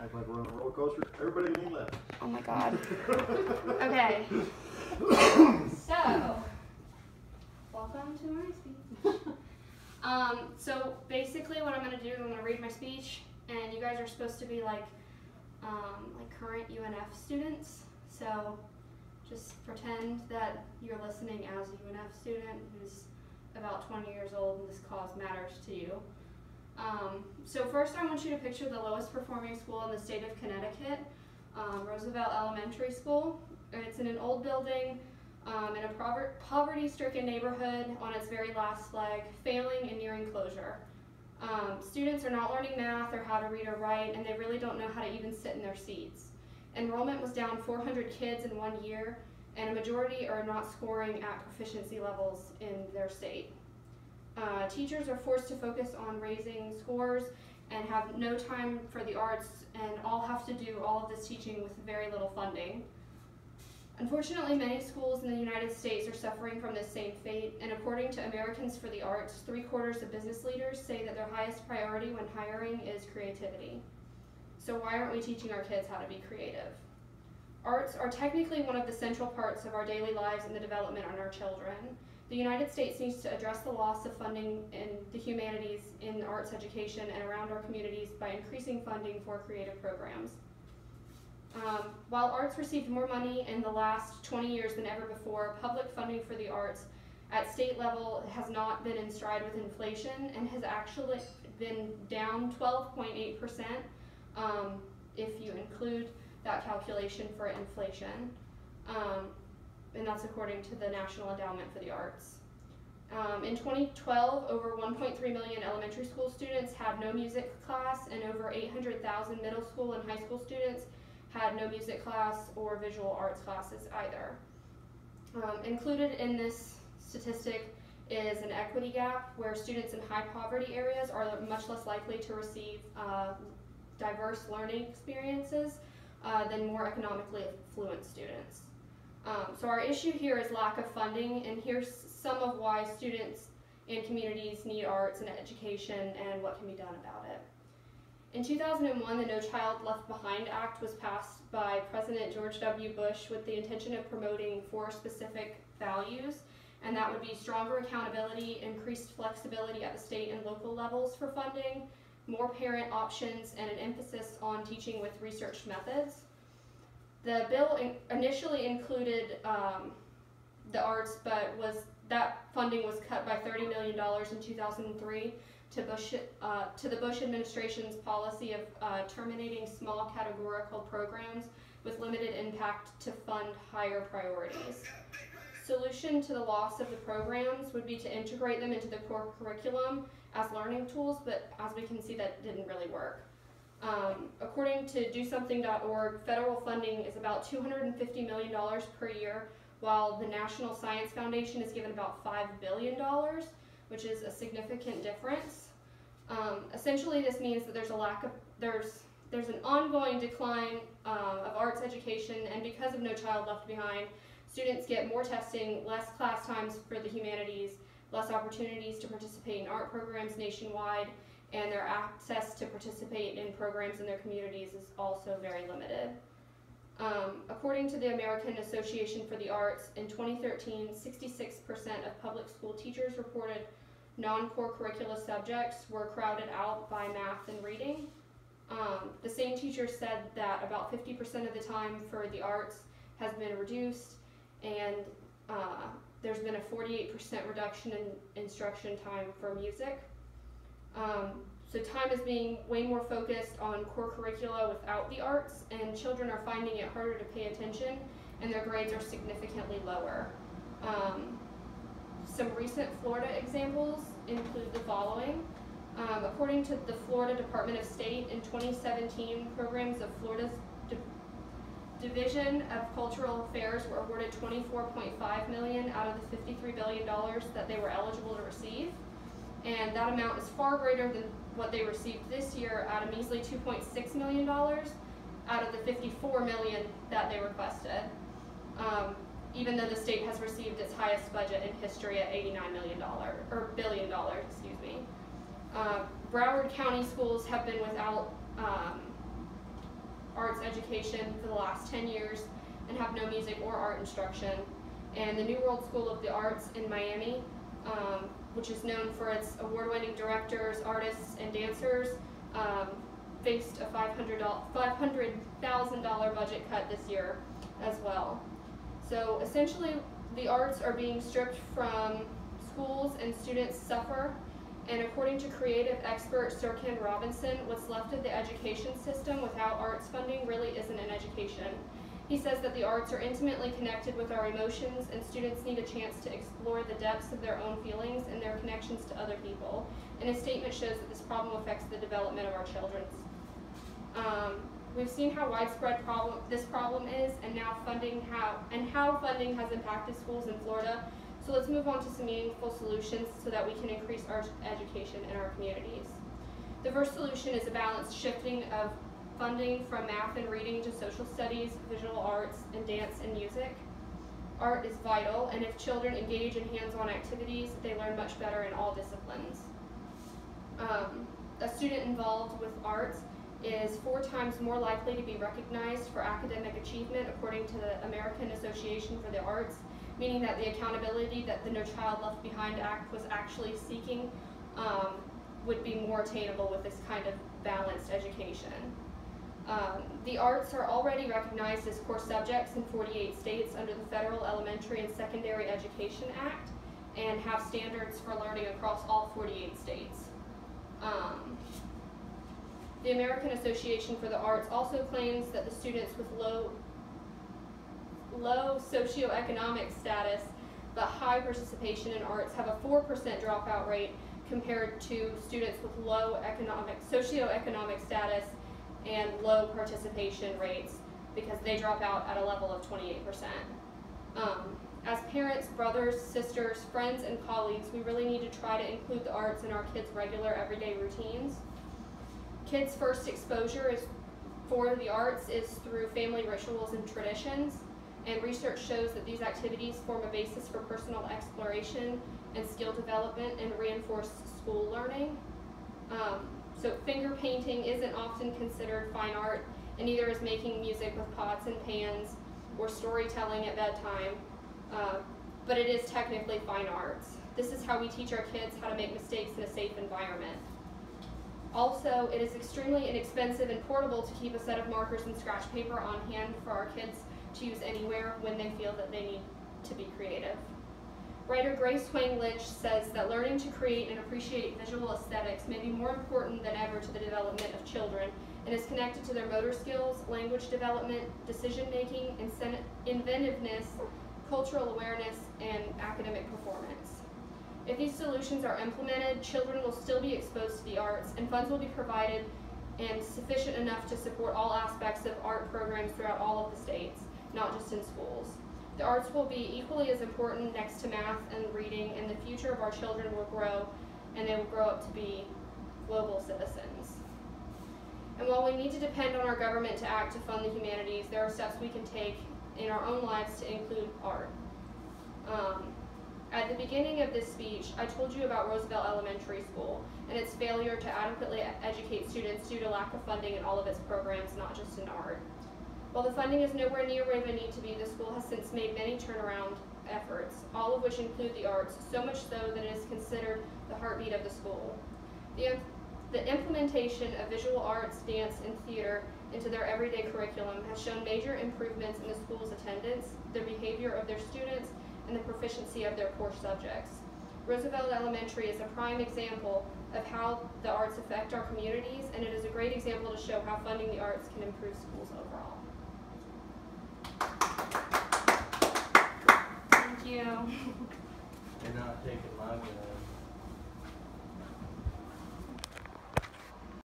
Act like we're on a roller coaster. Everybody lean left. Oh my God. Okay. So, welcome to my speech. So basically what I'm going to do is I'm going to read my speech, and you guys are supposed to be like current UNF students. So just pretend that you're listening as a UNF student who's about 20 years old and this cause matters to you. So first I want you to picture the lowest performing school in the state of Connecticut, Roosevelt Elementary School. It's in an old building in a poverty-stricken neighborhood on its very last leg, failing and nearing closure. Students are not learning math or how to read or write, and they really don't know how to even sit in their seats. Enrollment was down 400 kids in 1 year, and a majority are not scoring at proficiency levels in their state. Teachers are forced to focus on raising scores and have no time for the arts, and all have to do all of this teaching with very little funding. Unfortunately, many schools in the United States are suffering from this same fate, and according to Americans for the Arts, 3/4 of business leaders say that their highest priority when hiring is creativity. So why aren't we teaching our kids how to be creative? Arts are technically one of the central parts of our daily lives and the development of our children. The United States needs to address the loss of funding in the humanities in arts education and around our communities by increasing funding for creative programs. While arts received more money in the last 20 years than ever before, public funding for the arts at state level has not been in stride with inflation and has actually been down 12.8% if you include that calculation for inflation. And that's according to the National Endowment for the Arts. In 2012, over 1.3 million elementary school students had no music class, and over 800,000 middle school and high school students had no music class or visual arts classes either. Included in this statistic is an equity gap where students in high poverty areas are much less likely to receive diverse learning experiences than more economically affluent students. So our issue here is lack of funding, and here's some of why students and communities need arts and education and what can be done about it. In 2001, the No Child Left Behind Act was passed by President George W. Bush with the intention of promoting 4 specific values, and that would be stronger accountability, increased flexibility at the state and local levels for funding, more parent options, and an emphasis on teaching with research methods. The bill initially included the arts, but that funding was cut by $30 million in 2003 to the Bush administration's policy of terminating small categorical programs with limited impact to fund higher priorities. Solution to the loss of the programs would be to integrate them into the core curriculum as learning tools, but as we can see, that didn't really work. According to DoSomething.org, federal funding is about $250 million per year, while the National Science Foundation is given about $5 billion, which is a significant difference. Essentially, this means that there's an ongoing decline of arts education, and because of No Child Left Behind, students get more testing, less class times for the humanities, less opportunities to participate in art programs nationwide, and their access to participate in programs in their communities is also very limited. According to the American Association for the Arts, in 2013, 66% of public school teachers reported non-core curricula subjects were crowded out by math and reading. The same teachers said that about 50% of the time for the arts has been reduced, and there's been a 48% reduction in instruction time for music. So time is being way more focused on core curricula without the arts, and children are finding it harder to pay attention, and their grades are significantly lower. Some recent Florida examples include the following. According to the Florida Department of State, in 2017, programs of Florida's Division of Cultural Affairs were awarded $24.5 million out of the $53 billion that they were eligible to receive. And that amount is far greater than what they received this year at a measly $2.6 million out of the $54 million that they requested, even though the state has received its highest budget in history at $89 billion, excuse me. Broward County schools have been without education for the last 10 years and have no music or art instruction. And the New World School of the Arts in Miami, which is known for its award-winning directors, artists, and dancers, faced a $500,000 budget cut this year as well. So essentially, the arts are being stripped from schools, and students suffer. And according to creative expert Sir Ken Robinson, what's left of the education system without arts funding really isn't an education. He says that the arts are intimately connected with our emotions, and students need a chance to explore the depths of their own feelings and their connections to other people. And his statement shows that this problem affects the development of our children. We've seen how widespread this problem is, and how funding has impacted schools in Florida. So let's move on to some meaningful solutions so that we can increase art education in our communities. The first solution is a balanced shifting of funding from math and reading to social studies, visual arts, and dance and music. Art is vital, and if children engage in hands-on activities, they learn much better in all disciplines. A student involved with arts is 4 times more likely to be recognized for academic achievement, according to the American Association for the Arts, meaning that the accountability that the No Child Left Behind Act was actually seeking would be more attainable with this kind of balanced education. The arts are already recognized as core subjects in 48 states under the Federal Elementary and Secondary Education Act, and have standards for learning across all 48 states. The American Association for the Arts also claims that the students with low socioeconomic status but high participation in arts have a 4% dropout rate compared to students with low socioeconomic status and low participation rates, because they drop out at a level of 28%. As parents, brothers, sisters, friends, and colleagues, we really need to try to include the arts in our kids' regular everyday routines. Kids' first exposure for the arts is through family rituals and traditions, and research shows that these activities form a basis for personal exploration and skill development and reinforce school learning. So finger painting isn't often considered fine art, and neither is making music with pots and pans or storytelling at bedtime, but it is technically fine arts. This is how we teach our kids how to make mistakes in a safe environment. Also, it is extremely inexpensive and portable to keep a set of markers and scratch paper on hand for our kids to use anywhere when they feel that they need to be creative. Writer Grace Hwang Lynch says that learning to create and appreciate visual aesthetics may be more important than ever to the development of children, and is connected to their motor skills, language development, decision-making, inventiveness, cultural awareness, and academic performance. If these solutions are implemented, children will still be exposed to the arts, and funds will be provided and sufficient enough to support all aspects of art programs throughout all of the states, not just in schools. The arts will be equally as important next to math and reading, and the future of our children will grow, and they will grow up to be global citizens. And while we need to depend on our government to act to fund the humanities, there are steps we can take in our own lives to include art. At the beginning of this speech, I told you about Roosevelt Elementary School and its failure to adequately educate students due to lack of funding in all of its programs, not just in art. While the funding is nowhere near where they need to be, the school has since made many turnaround efforts, all of which include the arts, so much so that it is considered the heartbeat of the school. The implementation of visual arts, dance, and theater into their everyday curriculum has shown major improvements in the school's attendance, the behavior of their students, and the proficiency of their core subjects. Roosevelt Elementary is a prime example of how the arts affect our communities, and it is a great example to show how funding the arts can improve schools overall. Thank you. You're not taking my gun.